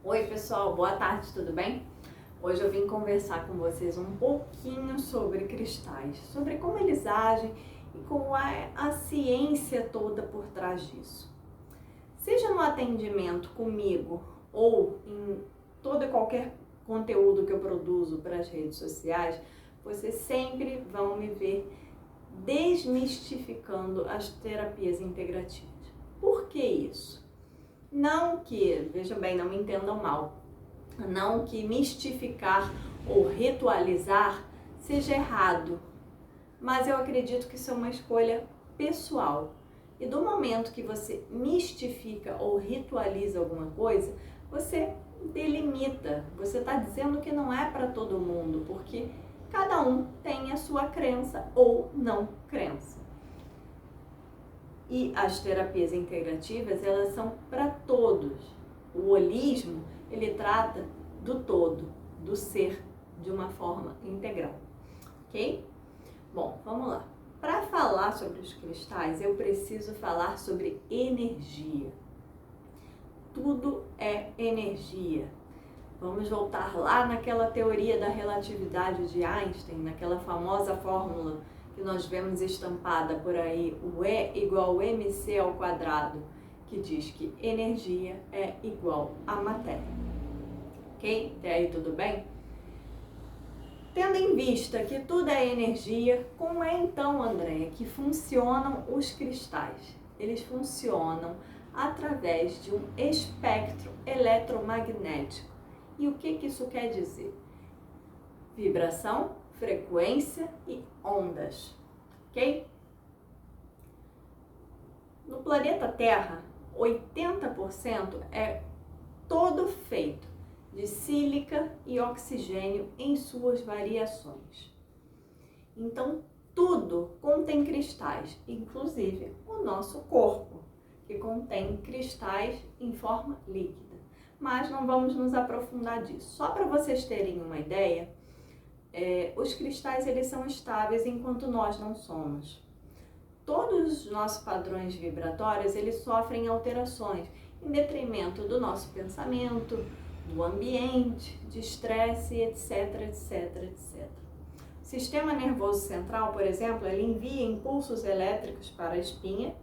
Oi pessoal, boa tarde, tudo bem? Hoje eu vim conversar com vocês um pouquinho sobre cristais, sobre como eles agem e como é a ciência toda por trás disso. Seja no atendimento comigo ou em todo e qualquer conteúdo que eu produzo para as redes sociais, vocês sempre vão me ver desmistificando as terapias integrativas. Por que isso? Não que, veja bem, não me entendam mal, não que mistificar ou ritualizar seja errado, mas eu acredito que isso é uma escolha pessoal. E do momento que você mistifica ou ritualiza alguma coisa, você delimita, você está dizendo que não é para todo mundo, porque cada um tem a sua crença ou não crença. E as terapias integrativas, elas são para todos. O holismo, ele trata do todo, do ser, de uma forma integral, ok? Bom, vamos lá. Para falar sobre os cristais, eu preciso falar sobre energia. Tudo é energia. Vamos voltar lá naquela teoria da relatividade de Einstein, naquela famosa fórmula que nós vemos estampada por aí, o E igual mc ao quadrado, que diz que energia é igual a matéria. Ok? Até aí tudo bem? Tendo em vista que tudo é energia, como é então, Andréia, que funcionam os cristais? Eles funcionam através de um espectro eletromagnético. E o que isso quer dizer? Vibração, frequência e ondas, ok? No planeta Terra, 80% é todo feito de sílica e oxigênio em suas variações. Então, tudo contém cristais, inclusive o nosso corpo, que contém cristais em forma líquida. Mas não vamos nos aprofundar disso. Só para vocês terem uma ideia, os cristais eles são estáveis enquanto nós não somos. Todos os nossos padrões vibratórios eles sofrem alterações em detrimento do nosso pensamento, do ambiente, de estresse, etc, etc, etc. O sistema nervoso central, por exemplo, ele envia impulsos elétricos para a espinha,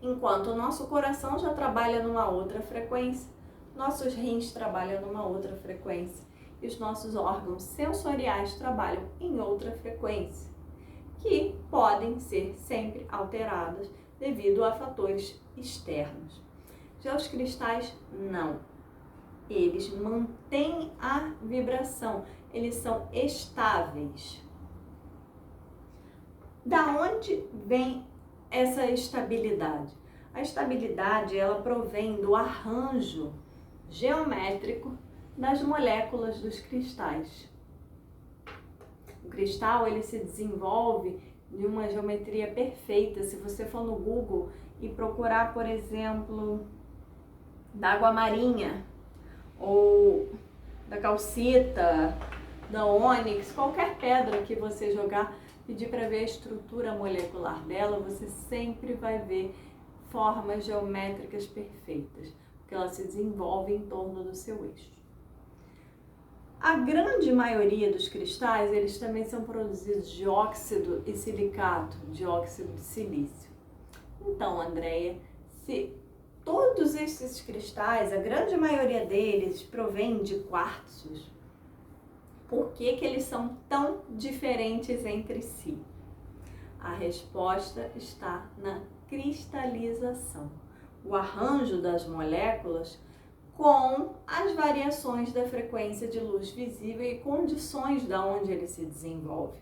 enquanto o nosso coração já trabalha numa outra frequência, nossos rins trabalham numa outra frequência e os nossos órgãos sensoriais trabalham em outra frequência, que podem ser sempre alteradas devido a fatores externos. Já os cristais, não. Eles mantêm a vibração, eles são estáveis. Da onde vem essa estabilidade? A estabilidade, ela provém do arranjo geométrico das moléculas dos cristais. O cristal, ele se desenvolve de uma geometria perfeita. Se você for no Google e procurar, por exemplo, da água marinha, ou da calcita, da ônix, qualquer pedra que você jogar, pedir para ver a estrutura molecular dela, você sempre vai ver formas geométricas perfeitas, porque ela se desenvolve em torno do seu eixo. A grande maioria dos cristais, eles também são produzidos de óxido e silicato, de óxido de silício. Então, Andréia, se todos esses cristais, a grande maioria deles, provém de quartzos, por que eles são tão diferentes entre si? A resposta está na cristalização, o arranjo das moléculas com as variações da frequência de luz visível e condições de onde ele se desenvolve.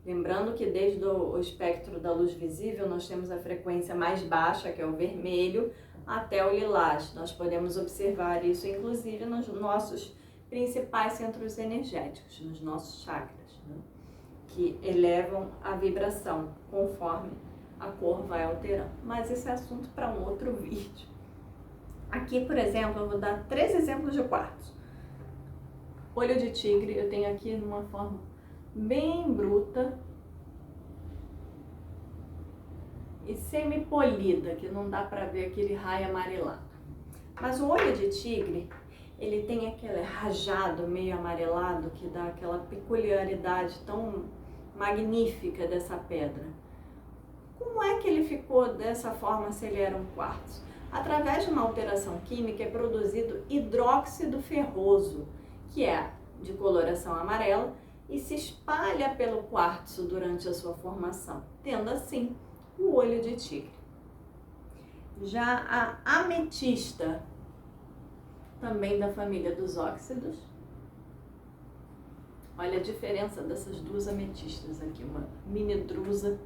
Lembrando que desde o espectro da luz visível nós temos a frequência mais baixa, que é o vermelho, até o lilás. Nós podemos observar isso inclusive nos nossos principais centros energéticos, nos nossos chakras, né? Que elevam a vibração conforme a cor vai alterando. Mas esse é assunto para um outro vídeo. Aqui, por exemplo, eu vou dar 3 exemplos de quartzo. Olho de tigre, eu tenho aqui numa forma bem bruta e semi-polida, que não dá para ver aquele raio amarelado. Mas o olho de tigre, ele tem aquele rajado meio amarelado que dá aquela peculiaridade tão magnífica dessa pedra. Como é que ele ficou dessa forma se ele era um quartzo? Através de uma alteração química é produzido hidróxido ferroso, que é de coloração amarela e se espalha pelo quartzo durante a sua formação, tendo assim o olho de tigre. Já a ametista, também da família dos óxidos. Olha a diferença dessas duas ametistas aqui, uma mini drusa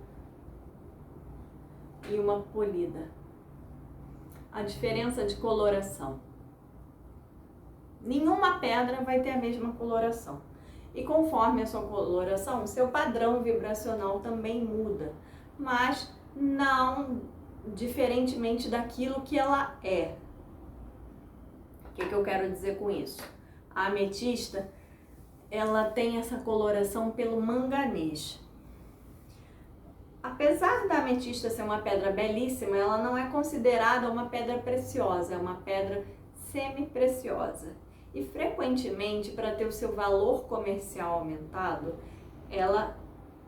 e uma polida. A diferença de coloração. Nenhuma pedra vai ter a mesma coloração. E conforme a sua coloração, seu padrão vibracional também muda, mas não diferentemente daquilo que ela é. O que eu quero dizer com isso? A ametista, ela tem essa coloração pelo manganês. Apesar da ametista ser uma pedra belíssima, ela não é considerada uma pedra preciosa, é uma pedra semi-preciosa. E frequentemente, para ter o seu valor comercial aumentado, ela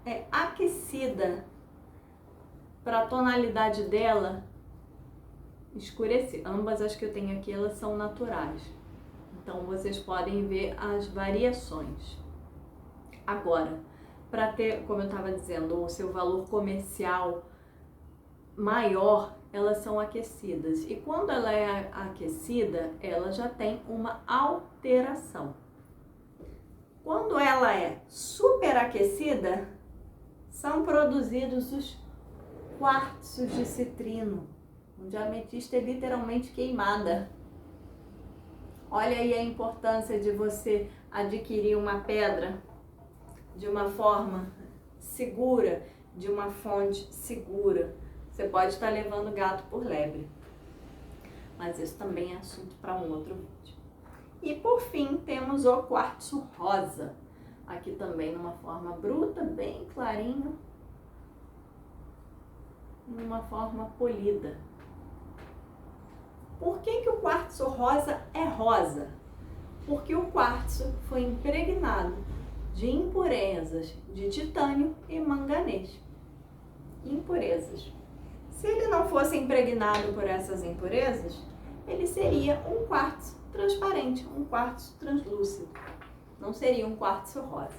é aquecida para a tonalidade dela escurecer. Ambas as que eu tenho aqui, elas são naturais. Então, vocês podem ver as variações. Agora, para ter, como eu estava dizendo, o seu valor comercial maior, elas são aquecidas. E quando ela é aquecida, ela já tem uma alteração. Quando ela é superaquecida, são produzidos os quartzos de citrino, onde a ametista é literalmente queimada. Olha aí a importância de você adquirir uma pedra de uma forma segura, de uma fonte segura. Você pode estar levando gato por lebre. Mas isso também é assunto para um outro vídeo. E por fim, temos o quartzo rosa. Aqui também numa forma bruta, bem clarinho. Numa forma polida. Por que o quartzo rosa é rosa? Porque o quartzo foi impregnado de impurezas de titânio e manganês. Impurezas. Se ele não fosse impregnado por essas impurezas, ele seria um quartzo transparente, um quartzo translúcido. Não seria um quartzo rosa.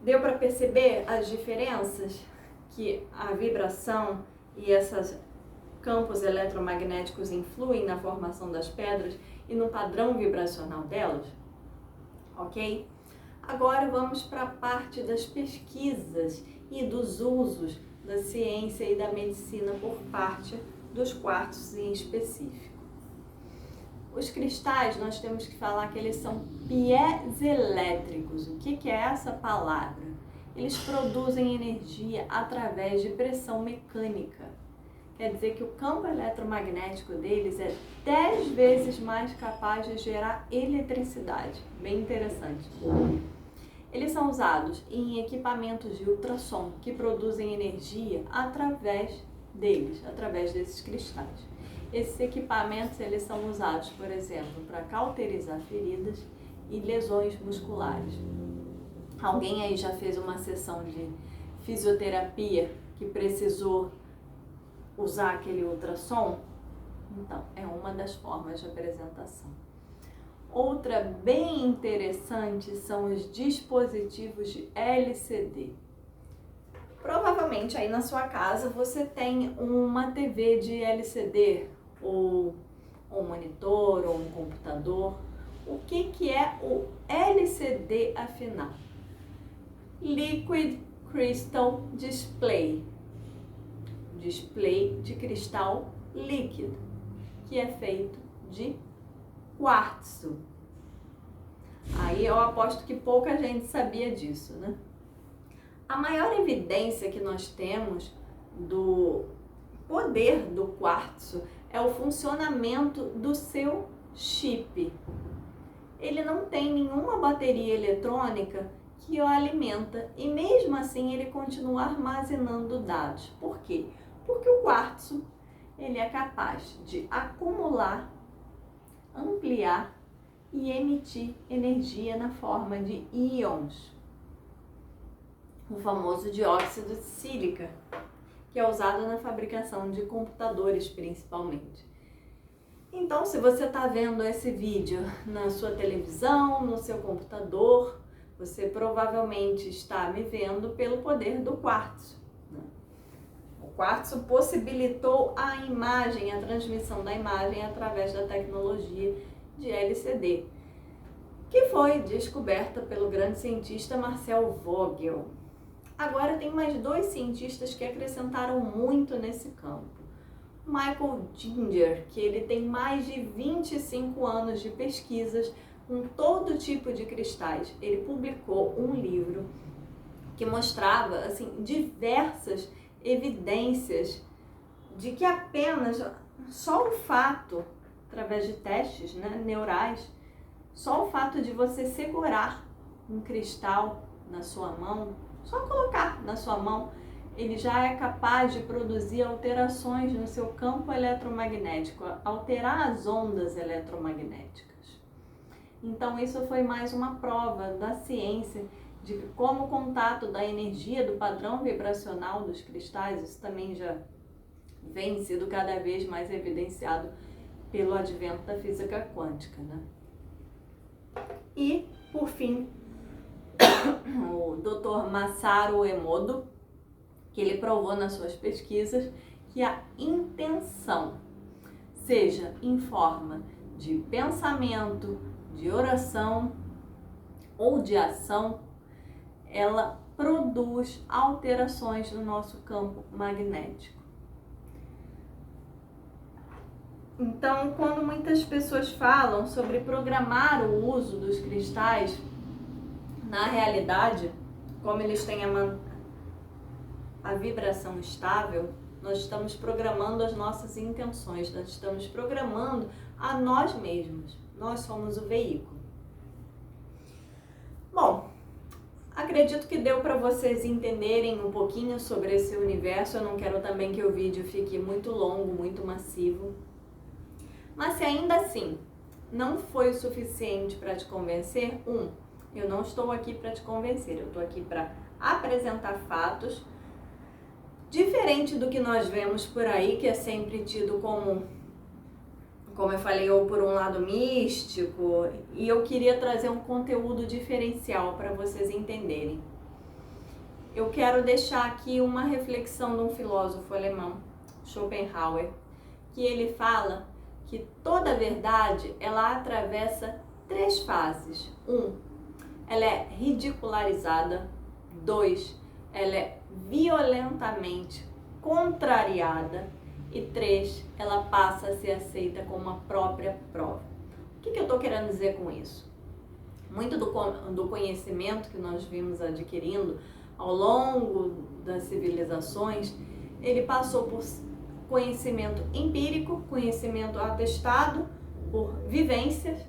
Deu para perceber as diferenças que a vibração e esses campos eletromagnéticos influem na formação das pedras e no padrão vibracional delas? Ok? Agora vamos para a parte das pesquisas e dos usos da ciência e da medicina por parte dos quartzos em específico. Os cristais, nós temos que falar que eles são piezoelétricos. O que é essa palavra? Eles produzem energia através de pressão mecânica. Quer dizer que o campo eletromagnético deles é 10 vezes mais capaz de gerar eletricidade. Bem interessante. Eles são usados em equipamentos de ultrassom que produzem energia através deles, através desses cristais. Esses equipamentos eles são usados, por exemplo, para cauterizar feridas e lesões musculares. Alguém aí já fez uma sessão de fisioterapia que precisou usar aquele ultrassom? Então, é uma das formas de apresentação. Outra bem interessante são os dispositivos de LCD. Provavelmente aí na sua casa você tem uma TV de LCD, ou um monitor, ou um computador. O que é o LCD afinal? Liquid Crystal Display. Display de cristal líquido, que é feito de quartzo. Aí eu aposto que pouca gente sabia disso, né? A maior evidência que nós temos do poder do quartzo é o funcionamento do seu chip. Ele não tem nenhuma bateria eletrônica que o alimenta e mesmo assim ele continua armazenando dados. Por quê? Porque o quartzo ele é capaz de acumular, ampliar e emitir energia na forma de íons, o famoso dióxido de sílica, que é usado na fabricação de computadores principalmente. Então, se você está vendo esse vídeo na sua televisão, no seu computador, você provavelmente está me vendo pelo poder do quartzo. O quartzo possibilitou a imagem, a transmissão da imagem através da tecnologia de LCD, que foi descoberta pelo grande cientista Marcel Vogel. Agora tem mais 2 cientistas que acrescentaram muito nesse campo. Michael Ginger, que ele tem mais de 25 anos de pesquisas com todo tipo de cristais. Ele publicou um livro que mostrava assim diversas evidências de que apenas só o fato, através de testes, neurais, só o fato de você segurar um cristal na sua mão, só colocar na sua mão, ele já é capaz de produzir alterações no seu campo eletromagnético, alterar as ondas eletromagnéticas. Então isso foi mais uma prova da ciência de que como o contato da energia do padrão vibracional dos cristais, isso também já vem sido cada vez mais evidenciado pelo advento da física quântica, E, por fim, o Dr. Masaru Emoto, que ele provou nas suas pesquisas que a intenção, seja em forma de pensamento, de oração ou de ação, ela produz alterações no nosso campo magnético. Então, quando muitas pessoas falam sobre programar o uso dos cristais, na realidade, como eles têm a vibração estável, nós estamos programando as nossas intenções, nós estamos programando a nós mesmos. Nós somos o veículo. Bom, acredito que deu para vocês entenderem um pouquinho sobre esse universo. Eu não quero também que o vídeo fique muito longo, muito massivo. Mas se ainda assim não foi o suficiente para te convencer, eu não estou aqui para te convencer, eu estou aqui para apresentar fatos, diferente do que nós vemos por aí, que é sempre tido como eu falei, ou por um lado místico, e eu queria trazer um conteúdo diferencial para vocês entenderem. Eu quero deixar aqui uma reflexão de um filósofo alemão, Schopenhauer, que ele fala que toda verdade, ela atravessa 3 fases. Ela é ridicularizada. 2, ela é violentamente contrariada. E 3, ela passa a ser aceita como uma própria prova. O que eu estou querendo dizer com isso? Muito do conhecimento que nós vimos adquirindo ao longo das civilizações, ele passou por conhecimento empírico, conhecimento atestado por vivências,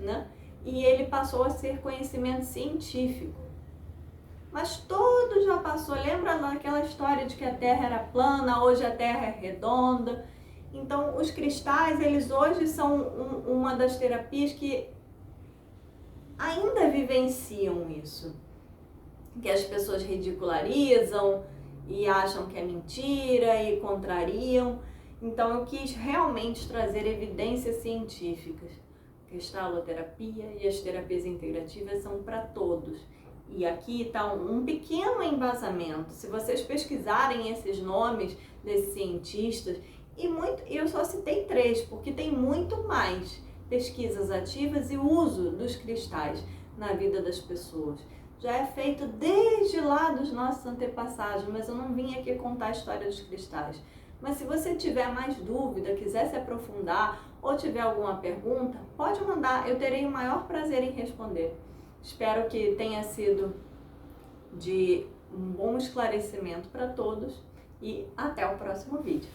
E ele passou a ser conhecimento científico. Mas tudo já passou. Lembra daquela história de que a Terra era plana, hoje a Terra é redonda? Então, os cristais, eles hoje são uma das terapias que ainda vivenciam isso. Que as pessoas ridicularizam e acham que é mentira e contrariam. Então, eu quis realmente trazer evidências científicas. Cristaloterapia e as terapias integrativas são para todos. E aqui está um pequeno embasamento. Se vocês pesquisarem esses nomes desses cientistas, eu só citei 3, porque tem muito mais pesquisas ativas e uso dos cristais na vida das pessoas. Já é feito desde lá dos nossos antepassados, mas eu não vim aqui contar a história dos cristais. Mas se você tiver mais dúvida, quiser se aprofundar ou tiver alguma pergunta, pode mandar, eu terei o maior prazer em responder. Espero que tenha sido de um bom esclarecimento para todos e até o próximo vídeo.